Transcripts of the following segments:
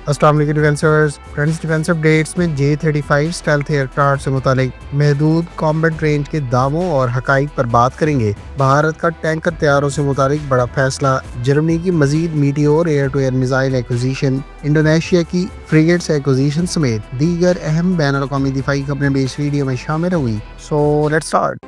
अस्सलाम वालेकुम डिफेंसर्स friends, defence updates में J-35 स्टेल्थ एयरक्राफ्ट से मुतालिक महदूद कॉम्बैट रेंज के दावों और हकाइक पर बात करेंगे। भारत का टैंकर तैयारों से मुतालिक बड़ा फैसला, जर्मनी की मजीद Meteor air to air missile acquisition, Indonesia की फ्रिगेट्स एक्विजिशन समेत दीगर अहम बैन अल-अक़वामी दिफाई खबरें भी इस वीडियो में शामिल हुई। So let's start.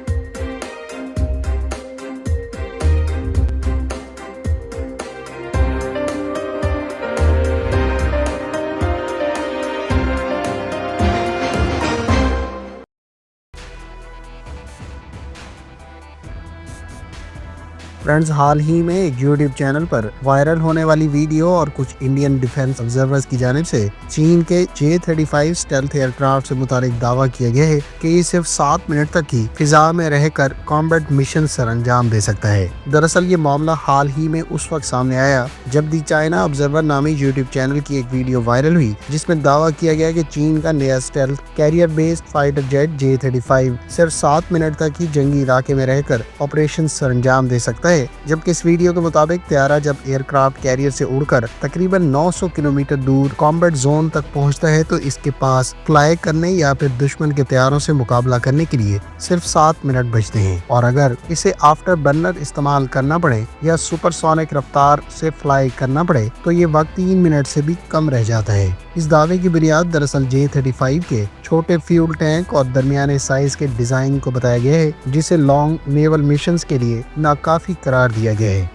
फ्रेंड्स, हाल ही में एक यूट्यूब चैनल पर वायरल होने वाली वीडियो और कुछ इंडियन डिफेंस ऑब्जर्वर्स की जानिब से चीन के J-35 स्टेल्थ एयरक्राफ्ट से मुतालिक दावा किया गया है कि ये सिर्फ 7 मिनट तक ही फिजा में रहकर कॉम्बैट मिशन सर अंजाम दे सकता है। दरअसल ये मामला हाल ही में उस वक्त सामने आया जब दी चाइना ऑब्जर्वर नामी यूट्यूब चैनल की एक वीडियो वायरल हुई, जिसमें दावा किया गया कि चीन का नया stealth career based fighter jet J-35 सिर्फ 7 मिनट तक ही जंगी इलाके में रहकर ऑपरेशन सर अंजाम दे सकता है। जबकि इस वीडियो के मुताबिक तैयारा जब एयरक्राफ्ट कैरियर से उड़कर तकरीबन 900 किलोमीटर दूर कॉम्बैट जोन तक पहुंचता है तो इसके पास फ्लाई करने या फिर दुश्मन के तैयारों से मुकाबला करने के लिए सिर्फ 7 मिनट बचते हैं, और अगर इसे आफ्टर बर्नर इस्तेमाल करना पड़े या सुपरसोनिक रफ्तार से फ्लाई करना पड़े तो ये वक्त 3 मिनट से भी कम रह जाता है। इस दावे की बुनियाद दरअसल J-35 के छोटे फ्यूल टैंक और दरमियाने साइज के डिजाइन को बताया गया है, जिसे लॉन्ग नेवल मिशंस के लिए नाकाफी करार दिया गया है।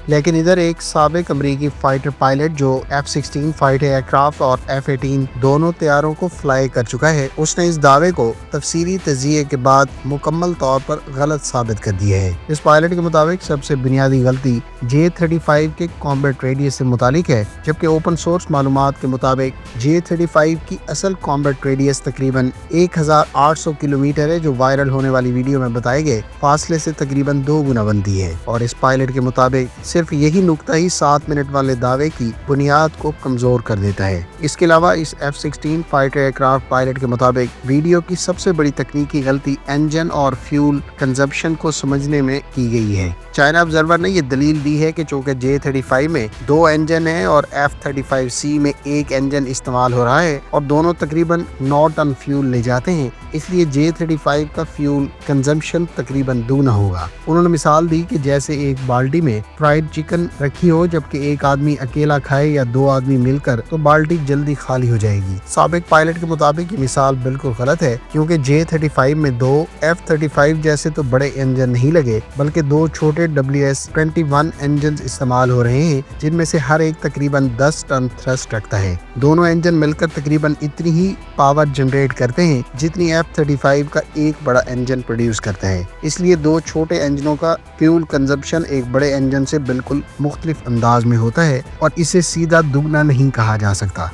लेकिन इधर एक साबिक अमरीकी फाइटर पायलट जो F-16 फाइटर एयरक्राफ्ट और F-18 दोनों तैयारों को फ्लाई कर चुका है, उसने इस दावे को तफसीली तजिए के बाद मुकम्मल तौर पर गलत साबित कर दिया है। इस पायलट के मुताबिक सबसे बुनियादी गलती J-35 के कॉम्बैट रेडियस से मुतालिक है, जबकि ओपन सोर्स मालूमात के मुताबिक J-35 की असल कॉम्बैट रेडियस तकरीबन 1800 किलोमीटर है, जो वायरल होने वाली वीडियो में बताए गए फासले से तकरीबन 2 गुना बनती है। और इस पायलट के मुताबिक सिर्फ यही नुक्ता ही 7 मिनट वाले दावे की बुनियाद को कमजोर कर देता है। इसके अलावा इस F-16 फाइटर एयरक्राफ्ट पायलट के मुताबिक वीडियो की सबसे बड़ी तकनीकी गलती इंजन और फ्यूल कंजप्शन को समझने में की गई है। चाइना ऑब्जर्वर ने यह दलील दी है कि चूंकि J-35 में 2 इंजन है और F-35C में 1 इंजन इस्तेमाल हो रहा है और दोनों तकरीबन 9 टन फ्यूल ले जाते हैं, इसलिए J-35 का फ्यूल कंजम्पशन तकरीबन दूना होगा। उन्होंने मिसाल दी कि जैसे एक बाल्टी में फ्राइड चिकन रखी हो, जबकि एक आदमी अकेला खाए या 2 आदमी मिलकर तो बाल्टी जल्दी खाली हो जाएगी। साबिक पायलट के मुताबिक ये मिसाल बिल्कुल गलत है, क्योंकि J-35 में 2 F-35 जैसे तो बड़े इंजन नहीं लगे, बल्कि 2 छोटे WS-21 इंजन इस्तेमाल हो रहे हैं, जिनमें से हर एक तकरीबन 10 टन थ्रस्ट रखता है। दोनों इंजन मिलकर तकरीबन इतनी ही पावर जनरेट करते हैं जितनी F-35 का एक बड़ा इंजन प्रोड्यूस करता है। इसलिए 2 छोटे इंजनों का फ्यूल कंजप्शन एक बड़े इंजन से बिल्कुल मुख्तलिफ अंदाज में होता है और इसे सीधा दुगना नहीं कहा जा सकता।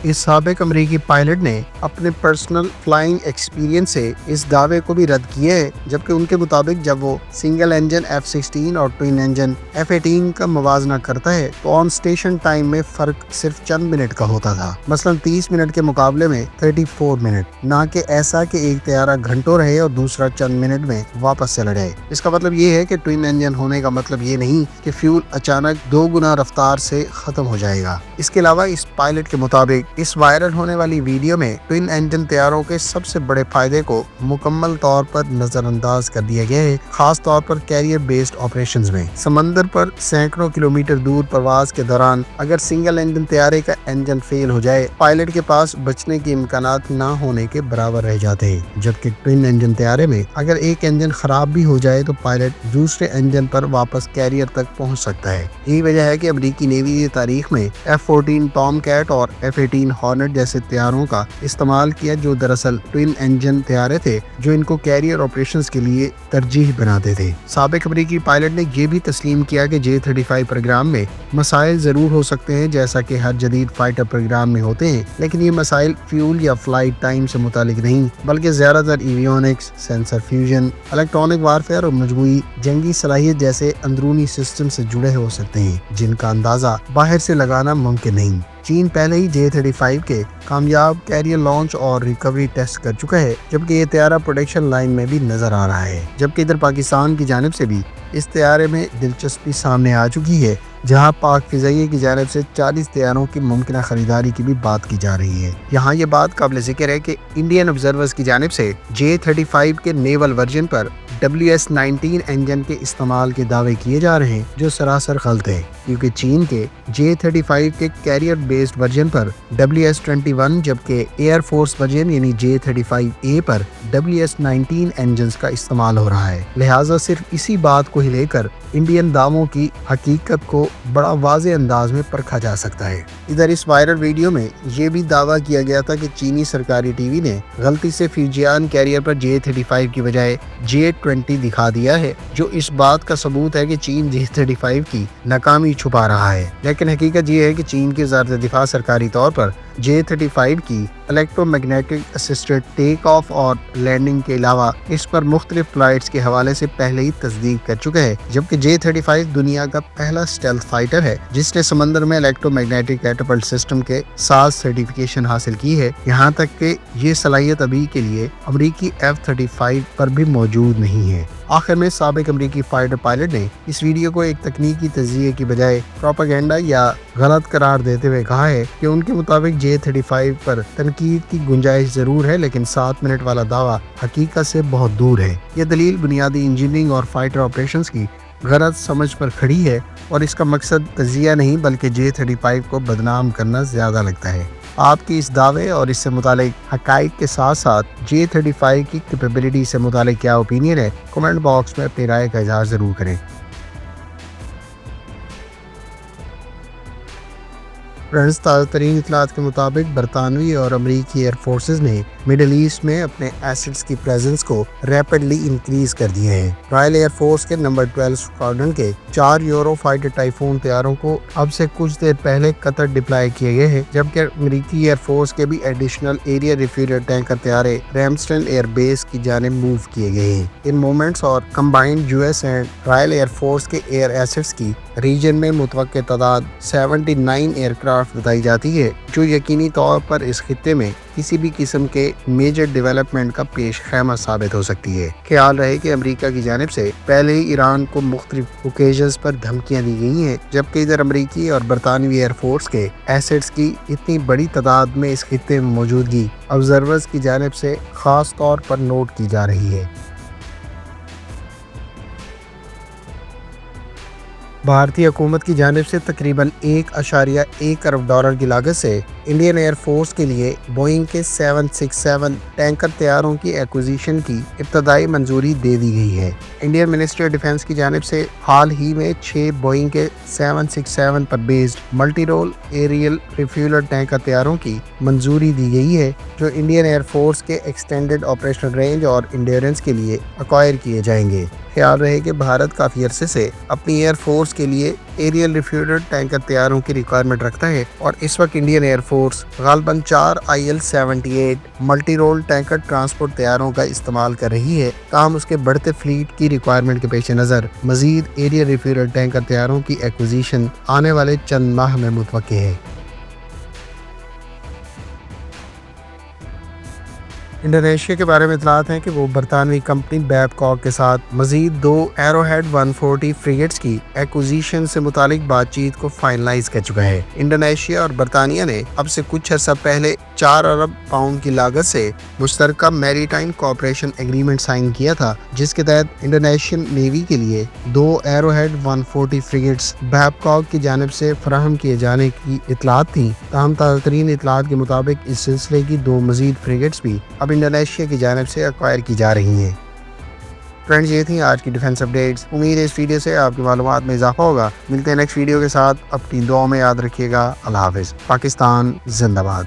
इस साबिक अमरीकी पायलट ने अपने पर्सनल फ्लाइंग एक्सपीरियंस से इस दावे को भी रद्द किया है, जबकि उनके मुताबिक जब वो सिंगल इंजन F-16 और ट्विन इंजन F-18 का मुवाजना करता है तो ऑन स्टेशन टाइम में फर्क सिर्फ चंद मिनट का होता था, मसलन 30 मिनट के मुकाबले में 34 मिनट, ना कि ऐसा कि एक तैयारा घंटों रहे और दूसरा चंद मिनट में वापस चला जाए। इसका मतलब ये है कि ट्विन इंजन होने का मतलब ये नहीं कि फ्यूल अचानक 2 गुना रफ्तार से खत्म हो जाएगा। इसके अलावा इस पायलट के मुताबिक इस वायरल होने वाली वीडियो में ट्विन इंजन तैयारों के सबसे बड़े फायदे को मुकम्मल तौर पर नजरअंदाज कर दिया गया है, खास तौर पर कैरियर बेस्ड ऑपरेशंस में। समंदर पर सैकड़ों किलोमीटर दूर प्रवास के दौरान अगर सिंगल इंजन तैयारे का इंजन फेल हो जाए, पायलट के पास बचने के इम्कानात ना होने के बराबर रह जाते हैं, जबकि ट्विन इंजन तैयारे में अगर एक इंजन खराब भी हो जाए तो पायलट दूसरे इंजन पर वापस कैरियर तक पहुंच सकता है। यही वजह है कि अमेरिकी नेवी की तारीख में F-14 टॉमकैट और F-18 हॉर्नेट जैसे तैयारों का इस्तेमाल किया, जो दरअसल ट्विन इंजन तैयारे थे जो इनको कैरियर ऑपरेशंस के लिए तरजीह बनाते थे। साबिक अमरीकी पायलट ने यह भी तस्लीम किया कि J-35 प्रोग्राम में मसाइल जरूर हो सकते हैं, जैसा कि हर जदीद फाइटर प्रोग्राम में होते हैं, लेकिन ये मसाइल फ्यूल या फ्लाइट टाइम से मुतालिक नहीं, बल्कि ज्यादातर avionics, sensor fusion, electronic warfare और मजमूई जंगी सलाहियत जैसे अंदरूनी सिस्टम से जुड़े हो सकते हैं, जिनका अंदाजा बाहर से लगाना मुमकिन नहीं। چین پہلے ہی J-35 کے کامیاب کیریئر لانچ اور ریکوری ٹیسٹ کر چکا ہے، جبکہ یہ طیارہ پروڈکشن لائن میں بھی نظر آ رہا ہے۔ جبکہ ادھر پاکستان کی جانب سے بھی اس طیارے میں دلچسپی سامنے آ چکی ہے، جہاں پاک فضائیہ کی جانب سے 40 طیاروں کی ممکنہ خریداری کی بھی بات کی جا رہی ہے۔ یہاں یہ بات قابل ذکر ہے کہ انڈین آبزرورز کی جانب سے J-35 کے نیول ورژن پر WS-19 انجن کے استعمال کے دعوے کیے جا رہے ہیں، جو سراسر غلط ہے، کیونکہ چین کے J-35 کے کیریئر بیسڈ ورژن پر WS-21 جبکہ ایئر فورس ورژن یعنی J-35A پر WS-19 انجنز کا استعمال ہو رہا ہے۔ لہٰذا صرف اسی بات کو ہی لے کر انڈین دعووں کی حقیقت کو بڑا واضح انداز میں پرکھا جا سکتا ہے۔ ادھر اس وائرل ویڈیو میں یہ بھی دعویٰ کیا گیا تھا کہ چینی سرکاری ٹی وی نے غلطی سے فیوجیان کیریئر پر J-35 کی بجائے J-20 دکھا دیا ہے، جو اس بات کا ثبوت ہے کہ چین J-35 کی ناکامی چھپا رہا ہے۔ لیکن حقیقت یہ ہے کہ چین کی وزارت دفاع سرکاری طور پر J-35 کی electro magnetic assisted take of اور لینڈنگ کے علاوہ اس پر مختلف فلائٹس کے حوالے سے پہلے ہی تصدیق کر چکا ہے، جبکہ J-35 دنیا کا پہلا اسٹیلتھ فائٹر ہے جس نے سمندر میں الیکٹرو میگنیٹک کیٹاپلٹ سسٹم کے ساتھ سرٹیفکیشن حاصل کی ہے، یہاں تک کہ یہ صلاحیت ابھی کے لیے امریکی F-35 پر بھی موجود نہیں ہے۔ آخر میں سابق امریکی فائٹر پائلٹ نے اس ویڈیو کو ایک تکنیکی تجزیے کی بجائے پروپیگنڈا یا غلط قرار دیتے ہوئے کہا ہے کہ ان کے مطابق J-35 پر تنقید کی گنجائش ضرور ہے، لیکن 7 منٹ والا دعویٰ حقیقت سے بہت دور ہے۔ یہ دلیل بنیادی انجینئرنگ اور فائٹر آپریشنز کی غلط سمجھ پر کھڑی ہے، اور اس کا مقصد تجزیہ نہیں بلکہ J-35 کو بدنام کرنا زیادہ لگتا ہے۔ آپ کی اس دعوے اور اس سے متعلق حقائق کے ساتھ ساتھ J-35 کی کیپیبلٹی سے متعلق کیا اوپینین ہے، کمنٹ باکس میں اپنی رائے کا اظہار ضرور کریں۔ فرینڈز، تازہ ترین اطلاعات کے مطابق برطانوی اور امریکی ایئر فورسز نے مڈل ایسٹ میں اپنے ایسٹس کی پریزنس کو ریپڈلی انکریز کر دیے ہیں۔ رائل ایئر فورس کے نمبر 12 اسکواڈرن کے 4 یورو فائٹر ٹائفون طیاروں کو اب سے کچھ دیر پہلے قطر ڈپلائی کیے گئے ہیں، جبکہ امریکی ایئر فورس کے بھی ایڈیشنل ایریا ریفیوجل ٹینکر طیارے ریمسٹن ایئر بیس کی جانب موو کیے گئے ہیں۔ ان موومنٹس اور combined US and Royal year Force کے ایئر ایسٹس کی ریجن میں متوقع تعداد 79 ایئر کرافٹ بتائی جاتی ہے، جو یقینی طور پر اس خطے میں کسی بھی قسم کے میجر ڈیولپمنٹ کا پیش خیمہ ثابت ہو سکتی ہے۔ خیال رہے کہ امریکہ کی جانب سے پہلے ہی ایران کو مختلف اوکیزنز پر دھمکیاں دی گئی ہیں، جبکہ ادھر امریکی اور برطانوی ایئر فورس کے ایسٹس کی اتنی بڑی تعداد میں اس خطے میں موجودگی آبزرورز کی جانب سے خاص طور پر نوٹ کی جا رہی ہے۔ بھارتی حکومت کی جانب سے تقریباً $1.1 ارب کی لاگت سے انڈین ایئر فورس کے لیے بوئنگ کے 767 ٹینکر طیاروں کی ایکوزیشن کی ابتدائی منظوری دے دی گئی ہے۔ انڈین منسٹری آف ڈیفنس کی جانب سے حال ہی میں 6 بوئنگ کے 767 پر based multi role aerial refueller tanker طیاروں کی منظوری دی گئی ہے، جو انڈین ایئر فورس کے ایکسٹینڈڈ آپریشنل رینج اور انڈیورنس کے لیے ایکوائر کیے جائیں گے۔ خیال رہے کہ بھارت کافی عرصے سے اپنی ایئر فورس کے لیے ایریل ریفیولر ٹینکر طیاروں کی ریکوائرمنٹ رکھتا ہے، اور اس وقت انڈین ایئر فورس غالباً 4 IL-78 multi role tanker transport طیاروں کا استعمال کر رہی ہے، تاہم اس کے بڑھتے فلیٹ کی ریکوائرمنٹ کے پیش نظر مزید ایریل ریفیولر ٹینکر طیاروں کی ایکوزیشن آنے والے چند ماہ میں متوقع ہے۔ انڈونیشیا کے بارے میں اطلاعات ہیں کہ وہ برطانوی کمپنی بیب کاک کے ساتھ مزید 2 ایرو ہیڈ 140 فریگیٹس کی ایکوزیشن سے متعلق بات چیت کو فائنلائز کر چکا ہے۔ انڈونیشیا اور برطانیہ نے اب سے کچھ عرصہ پہلے 4 ارب پاؤنڈ کی لاگت سے مشترکہ میری ٹائم کوآپریشن ایگریمنٹ سائن کیا تھا، جس کے تحت انڈونیشین نیوی کے لیے 2 ایرو ہیڈ 140 فریگیٹس بیب کاک کی جانب سے فراہم کیے جانے کی اطلاعات تھیں، تاہم تازہ ترین اطلاعات کے مطابق اس سلسلے کی 2 مزید فریگیٹس بھی اب انڈونیشیا کی جانب سے ایکوائر کی جا رہی ہیں۔ فرینڈز، یہ تھیں آج کی ڈیفنس اپڈیٹس۔ امید ہے اس ویڈیو سے آپ کی معلومات میں اضافہ ہوگا۔ ملتے ہیں نیکسٹ ویڈیو کے ساتھ، اپنی دعاؤں میں یاد رکھیے گا۔ اللہ حافظ۔ پاکستان زندہ باد۔